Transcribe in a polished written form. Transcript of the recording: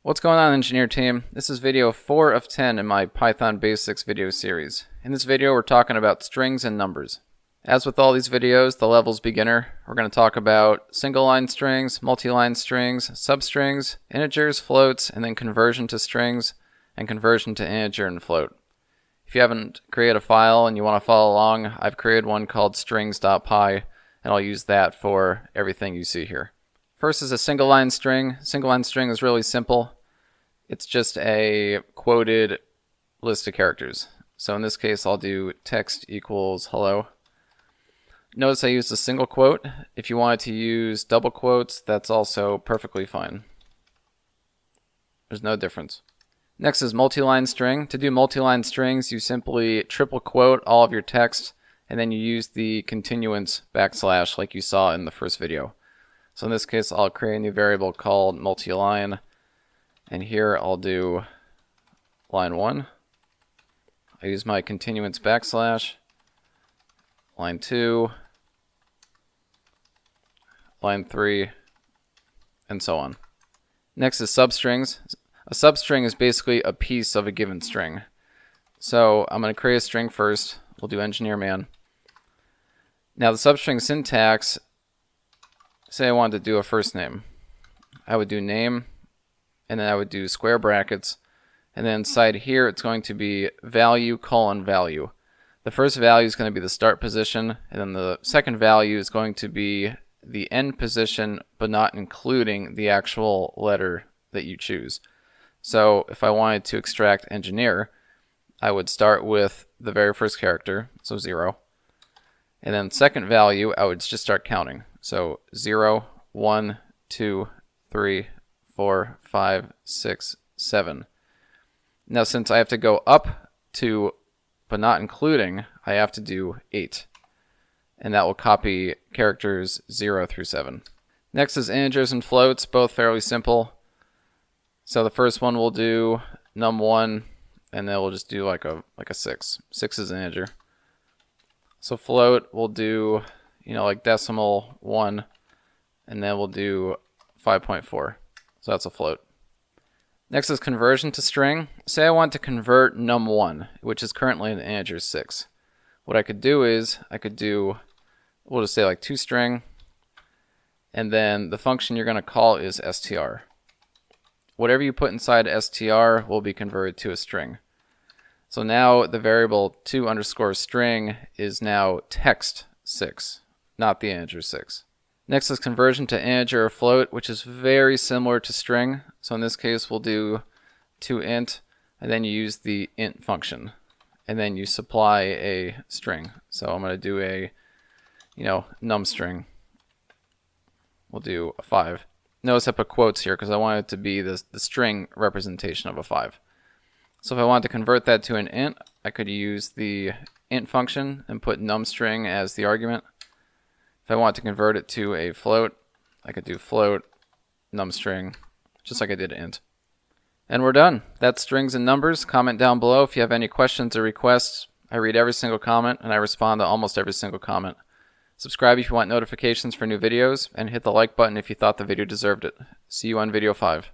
What's going on, engineer team? This is video 4 of 10 in my Python Basics video series. In this video we're talking about strings and numbers. As with all these videos, the level's beginner. We're going to talk about single line strings, multi-line strings, substrings, integers, floats, and then conversion to strings and conversion to integer and float. If you haven't created a file and you want to follow along, I've created one called strings.py and I'll use that for everything you see here. First is a single line string. Single line string is really simple. It's just a quoted list of characters. So in this case, I'll do text equals hello. Notice I used a single quote. If you wanted to use double quotes, that's also perfectly fine. There's no difference. Next is multi-line string. To do multi-line strings, you simply triple quote all of your text, and then you use the continuance backslash like you saw in the first video. So in this case, I'll create a new variable called multi-line, and here I'll do line 1. I use my continuance backslash, line 2, line 3, and so on. Next is substrings. A substring is basically a piece of a given string. So I'm going to create a string first. We'll do engineer man. Now the substring syntax, say I wanted to do a first name. I would do name, and then I would do square brackets, and then inside here it's going to be value colon value. The first value is going to be the start position, and then the second value is going to be the end position, but not including the actual letter that you choose. So if I wanted to extract engineer, I would start with the very first character, so 0. And then second value, I would just start counting. So 0, 1, 2, 3, 4, 5, 6, 7. Now since I have to go up to, but not including, I have to do 8. And that will copy characters 0 through 7. Next is integers and floats, both fairly simple. So the first one we'll do num1, and then we'll just do like a 6. 6 is an integer. So float we'll do, like decimal 1, and then we'll do 5.4. So that's a float. Next is conversion to string. Say I want to convert num1, which is currently an integer 6. What I could do is we'll just say like toString, and then the function you're going to call is str. Whatever you put inside str will be converted to a string. So now the variable to_string is now text 6, not the integer 6. Next is conversion to integer or float, which is very similar to string. So in this case, we'll do toInt, and then you use the int function, and then you supply a string. So I'm going to do a, num string. We'll do a 5. Notice I put quotes here because I want it to be the string representation of a 5. So if I wanted to convert that to an int, I could use the int function and put numString as the argument. If I want to convert it to a float, I could do float numString, just like I did int. And we're done. That's strings and numbers. Comment down below if you have any questions or requests. I read every single comment and I respond to almost every single comment. Subscribe if you want notifications for new videos, and hit the like button if you thought the video deserved it. See you on video 5.